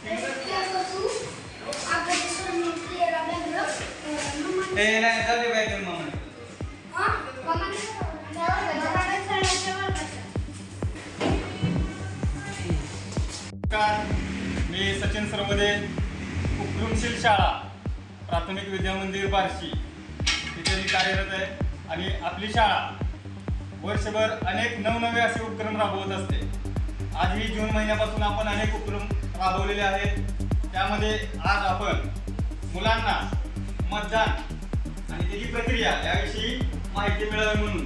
मी सचिन सरवदे, उपक्रमशील शाळा प्राथमिक विद्या मंदिर बार्शी इथे मी कार्यरत आहे आणि आपली शाळा वर्षभर अनेक नवनवे असे उपक्रम राबवत असते। आज ही जून महिन्यापासून आपण अनेक उपक्रम राबवलेले आहेत। त्यामध्ये आज आपण मुलांना मतदान आणि त्याची प्रक्रिया याविषयी माहिती मिळावी म्हणून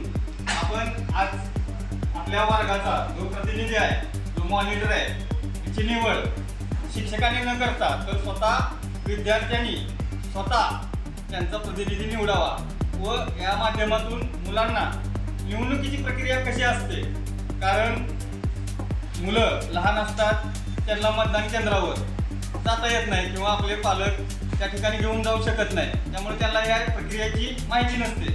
आपण आज आपल्या वर्गाचा जो प्रतिनिधी आहे, जो मॉनिटर आहे, त्याची निवड शिक्षकांनी न करता तर स्वतः विद्यार्थ्यांनी स्वतः त्यांचा प्रतिनिधी निवडावा व या माध्यमातून मुलांना निवडणुकीची प्रक्रिया कशी असते, कारण मुलं लहान असतात, त्यांना मतदान केंद्रावर जाता येत नाही किंवा आपले पालक त्या ठिकाणी घेऊन जाऊ शकत नाही, त्यामुळे त्यांना या प्रक्रियेची माहिती नसते।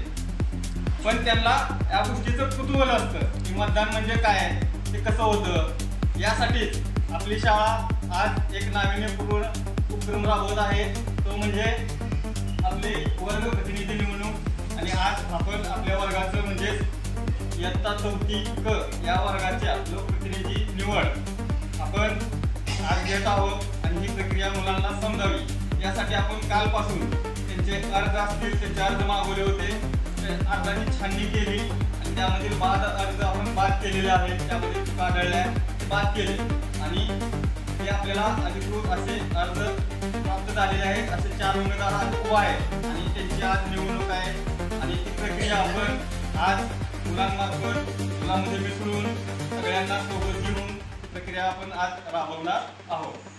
पण त्यांना या गोष्टीचं कुतूहल असतं की मतदान म्हणजे काय, ते कसं होतं। यासाठीच आपली शाळा आज एक नाविन्यपूर्ण उपक्रम राबवत आहे, तो म्हणजे आपले वर्ग प्रतिनिधी निवडणूक। आणि आज आपण आपल्या वर्गाचं म्हणजे इयत्ता 4थी क या वर्गाच्या लोकप्रतिनिधी निवड आपण आज घेत आहोत आणि ही प्रक्रिया मुलांना समजावी यासाठी आपण कालपासून त्यांचे अर्ज असतील त्याचे अर्ज मागवले होते, अर्जाची छाननी केली आणि त्यामधील बाद अर्ज आपण बाद केलेले आहेत, त्यामध्ये चुका आढळल्या बाद केले आणि ते आपल्याला अधिकृत असे अर्ज प्राप्त झालेले आहेत। असे 4 उमेदवार आज उभे आहेत आणि त्यांची आज निवडणूक आहे आणि ही प्रक्रिया आपण आज मुलांमार्फत मुलांमध्ये मिसळून सगळ्यांना सोबत घेऊन प्रक्रिया आपण आज राबवणार आहोत।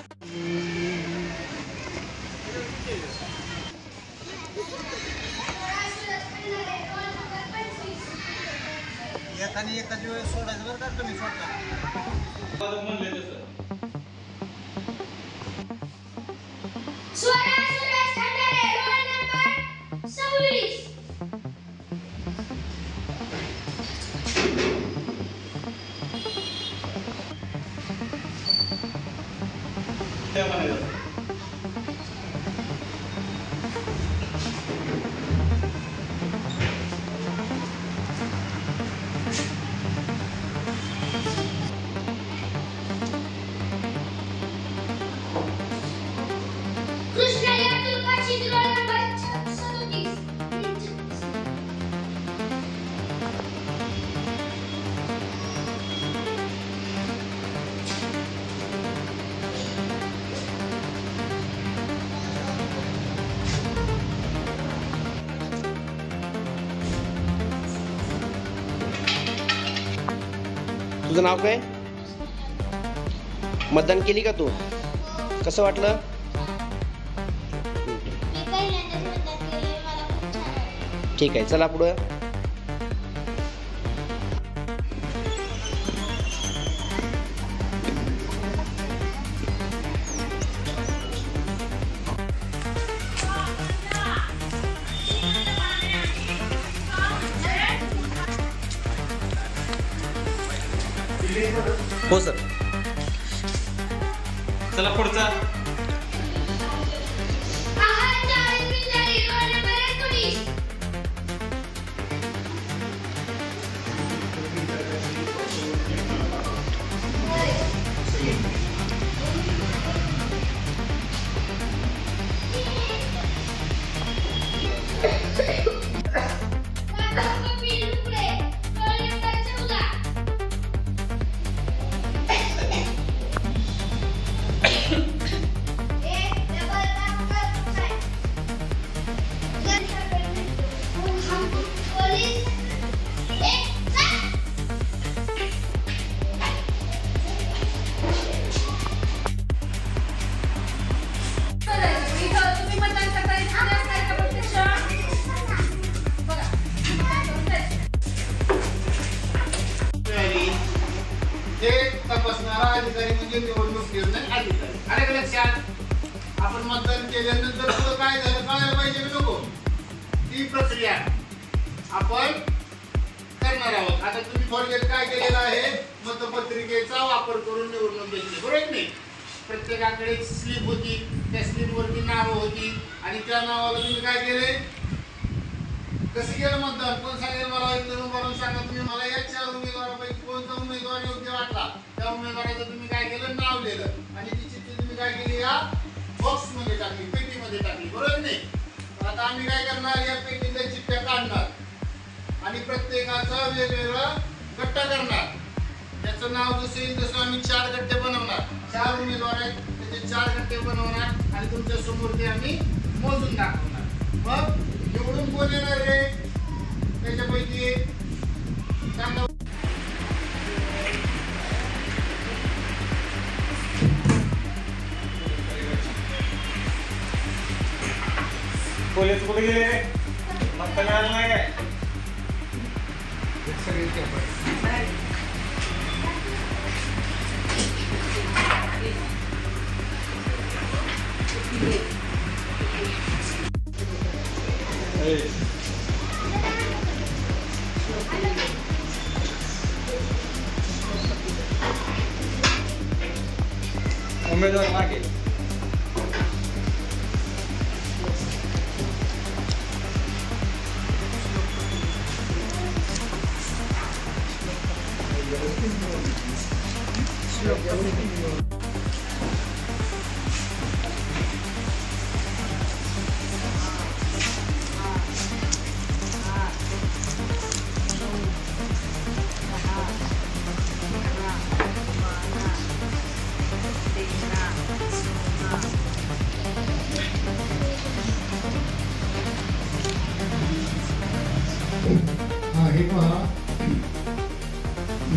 एकाने एकाच वेळेस सोडायचं बरं का, तुम्ही सोडता म्हणले तसं तुझं नाव काय? मतदान केली का तू? कसं वाटलं? ठीक आहे, चला पुढे। हो सर, चला पुढचा। तपासणारा अधिकारी म्हणजे निवडणूक निर्णय अधिकारी। आले लक्षात? आपण मतदान केल्यानंतर पुढे काय झालं कळायला पाहिजे नको, ती प्रक्रिया आपण करणार आहोत। आता तुम्ही थोडक्यात काय केलेलं आहे, मतपत्रिकेचा वापर करून निवडणूक घेतली, बरोबर नाही? प्रत्येकाकडे स्लिप होती, त्या स्लिपवरती नावं होती आणि त्या नावाला तुम्ही काय केले, कसं केलं मतदान? कोण सांगेल मला एक उमेदवार सांगा, तुम्ही मला या 4 उमेदवारापैकी कोणता उमेदवार योग्य वाटला त्या उमेदवाराचं तुम्ही काय केलं, नाव लिहिलं आणि ती चिठ्ठी तुम्ही काय केली, या बॉक्समध्ये टाकली, पेटीमध्ये टाकली, बरोबर नाही? आता आम्ही काय करणार, या पेटीतल्या चिठ्ठ्या काढणार आणि प्रत्येकाचा वेगवेगळा गट्टा करणार. त्याचं नाव जसं येईल तसं आम्ही 4 गट्टे बनवणार. 4 उमेदवार आहेत, त्याचे 4 गट्टे बनवणार आणि तुमच्या समोर ते आम्ही मोजून दाखवणार. मग निवडून कोण येणार आहे त्याच्यापैकी सांगा. पोलीस कुठे गेले रे? मतदान आलं नाही काय? उमेदवार मागे हे पहा,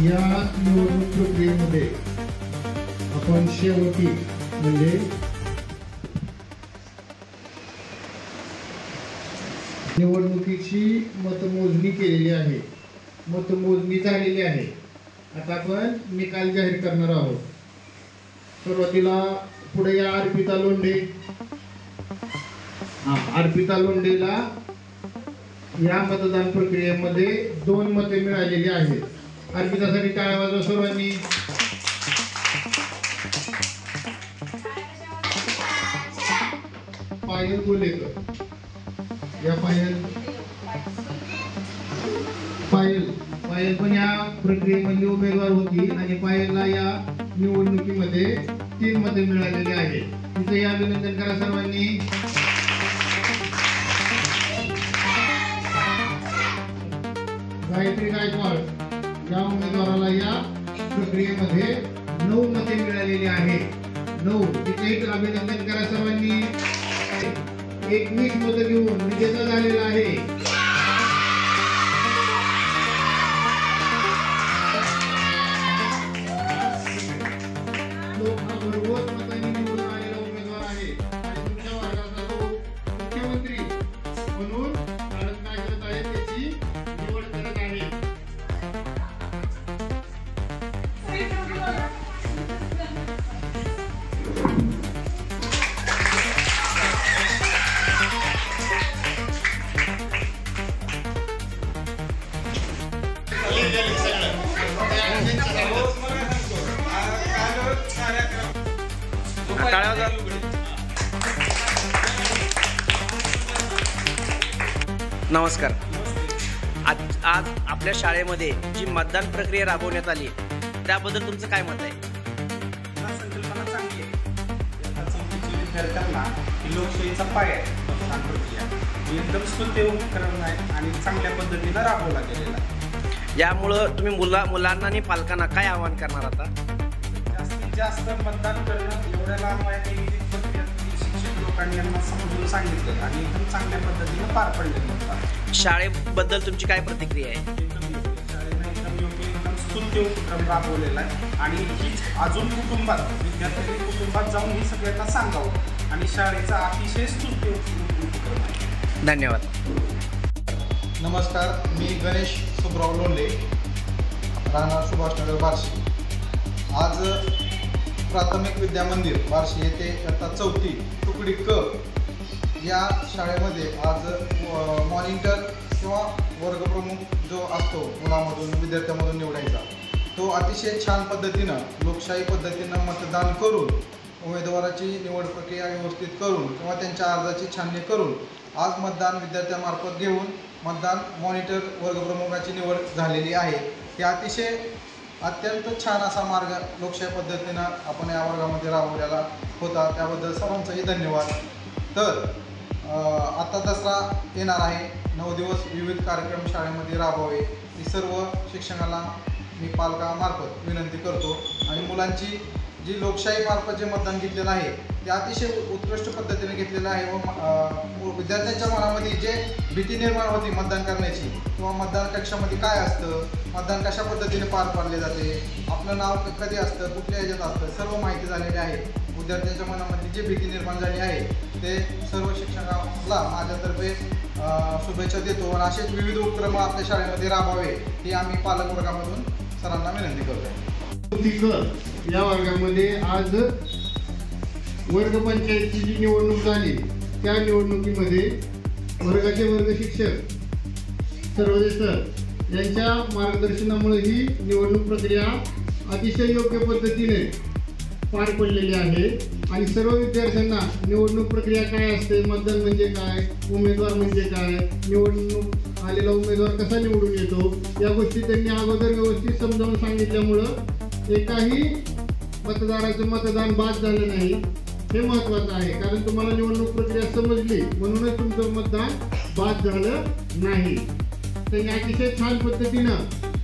या निवडणूक प्रक्रियेमध्ये आपण शेवटी म्हणजे निवडणुकीची मतमोजणी केलेली आहे, मतमोजणी झालेली आहे. आता आपण निकाल जाहीर करणार आहोत. सुरुवातीला पुढे या अर्पिता लोंढे. अर्पिता लोंढेला या मतदान प्रक्रियेमध्ये 2 मते मिळालेली आहेत. अर्पितासाठी टाळ्या वाजवा सर्वांनी. पायल गोलेकर, या पायल पण या प्रक्रियेमध्ये उमेदवार होती आणि पायलला या निवडणुकीमध्ये 3 मते मिळालेली आहेत. तिचंही अभिनंदन करा सर्वांनी. गायत्री गायकवाड या उमेदवाराला या प्रक्रियेमध्ये 9 मते मिळालेली आहेत. 9. तिचेही अभिनंदन करा सर्वांनी. 21 मतं घेऊन विजेता झालेला आहे. भरघोस मतांनी निवडून आलेला उमेदवार आहे आणि तुमच्या वर्गाचा तो मुख्यमंत्री म्हणून भारत काय करत आहे त्याची निवड करत आहे. नमस्कार. आज आपल्या शाळेमध्ये जी मतदान प्रक्रिया राबवण्यात आली त्याबद्दल तुमचं काय मत आहे? संकल्पना चांगली आहे. विद्यार्थ्यांना ही लोकशाहीचा पाय आहे. मतदान प्रक्रिया एकदम सुलभ उपकरण आहे आणि चांगल्या पद्धतीनं राबवला गेलेला आहे. यामुळं तुम्ही मुलांना आणि पालकांना काय आवाहन करणार आता? जास्तीत जास्त मतदान करणं. एवढ्या लांब आहे प्रक्रिया शिक्षक लोकांनी यांना समजून सांगितलं आणि एकदम चांगल्या पद्धतीनं पार पडलेलं होतं. शाळेबद्दल तुमची काय प्रतिक्रिया आहे? शाळेनं एकदम योग्य एकदम स्तुत्य उपक्रम राबवलेला आहे आणि हीच अजून कुटुंबात विद्यार्थ्यांनी कुटुंबात जाऊन ही सगळ्यांना सांगावं आणि शाळेचा अतिशय स्तुत्य उपक्रम आहे. धन्यवाद. नमस्कार, मी गणेश सुब्राव लोंढे, राहणार सुभाषनगर बार्शी. आज प्राथमिक विद्या मंदिर बार्शी येथे इयत्ता 4थी तुकडी क या शाळेमध्ये आज मॉनिटर किंवा वर्गप्रमुख जो असतो मुलामधून विद्यार्थ्यांमधून निवडायचा, तो अतिशय छान पद्धतीनं लोकशाही पद्धतीनं मतदान करून उमेदवाराची निवड प्रक्रिया व्यवस्थित करून किंवा त्यांच्या अर्जाची छाननी करून आज मतदान विद्यार्थ्यांमार्फत घेऊन मतदान मॉनिटर वर्गप्रमुखाची निवड झालेली आहे. हे अतिशय अत्यंत छान असा मार्ग लोकशाही पद्धतीनं आपण या वर्गामध्ये राबवलेला होता. त्याबद्दल सर्वांचंही धन्यवाद. तर आता दसरा येणार आहे. 9 दिवस विविध कार्यक्रम शाळेमध्ये राबवावे ही सर्व शिक्षकांना मी पालकामार्फत विनंती करतो. आणि मुलांची जी लोकशाहीमार्फत जे मतदान घेतलेलं आहे ते अतिशय उत्कृष्ट पद्धतीने घेतलेलं आहे व विद्यार्थ्यांच्या मनामध्ये जे भीती निर्माण होती मतदान करण्याची किंवा मतदान कक्षामध्ये काय असतं, मतदान कशा पद्धतीने पार पाडले जाते, आपलं नाव कधी असतं, कुठल्या ह्याच्यात असतं, सर्व माहिती झालेली आहे. विद्यार्थ्यांच्या मनामध्ये जी भीती निर्माण झाली आहे ते सर्व शिक्षकांना माझ्यातर्फे शुभेच्छा देतो. आणि असेच विविध उपक्रम आपल्या शाळेमध्ये राबवावे ही आम्ही पालक वर्गामधून सरांना विनंती करतो. या वर्गामध्ये आज वर्ग पंचायतची जी निवडणूक झाली त्या निवडणुकीमध्ये वर्गाचे वर्ग शिक्षक सर्वोदय सर यांच्या मार्गदर्शनामुळे ही निवडणूक प्रक्रिया अतिशय योग्य पद्धतीने पार पडलेली आहे. आणि सर्व विद्यार्थ्यांना निवडणूक प्रक्रिया काय असते, मतदान म्हणजे काय, उमेदवार म्हणजे काय, निवडणूक आलेला उमेदवार कसा निवडून येतो या गोष्टी त्यांनी अगोदर व्यवस्थित समजावून सांगितल्यामुळं एकाही मतदाराचं मतदान बाद झालं नाही. हे महत्त्वाचं आहे, कारण तुम्हाला निवडणूक प्रक्रिया समजली म्हणूनच तुमचं मतदान बाद झालं नाही. त्यांनी अतिशय छान पद्धतीनं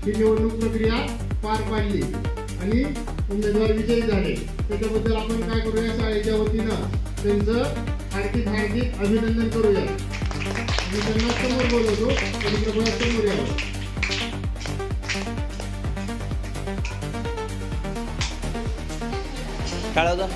ही निवडणूक प्रक्रिया पार पाडली आणि उमेदवार विजयी झाले. त्याच्याबद्दल आपण काय करूया, शाळेच्या वतीनं त्यांचं हार्दिक अभिनंदन करूया. मी त्यांना समोर बोलवतो, त्यांनी कृपया समोर यावं. टाळा